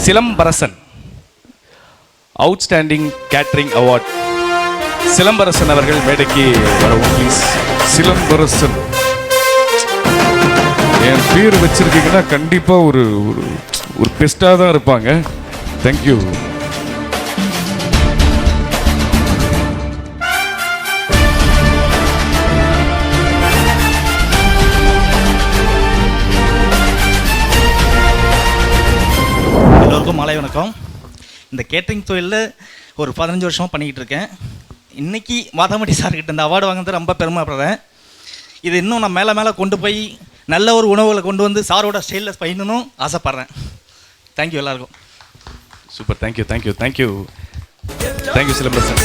Silambarasan outstanding catering award. Silambarasan அவர்கள் மேடைக்கு வரவும் ப்ளீஸ். சிலம்பரசன் என் பேர் வச்சிருக்கீங்கன்னா கண்டிப்பா ஒரு ஒரு பெஸ்டா தான் இருப்பாங்க. தேங்க்யூ. மாலை வணக்கம். இந்த கேட்டரிங் தொழிலில் ஒரு 15 வருஷமாக பண்ணிக்கிட்டு இருக்கேன். இன்றைக்கி மாதாமட்டி சார்கிட்ட இந்த அவார்டு வாங்கினது ரொம்ப பெருமைப்படுறேன். இது இன்னும் நான் மேலே மேலே கொண்டு போய் நல்ல ஒரு உணவுகளை கொண்டு வந்து சாரோட ஸ்டைலில் பயணனும் ஆசைப்பட்றேன். தேங்க்யூ எல்லாருக்கும். Super. Thank you thank you thank you thank you Silambarasan.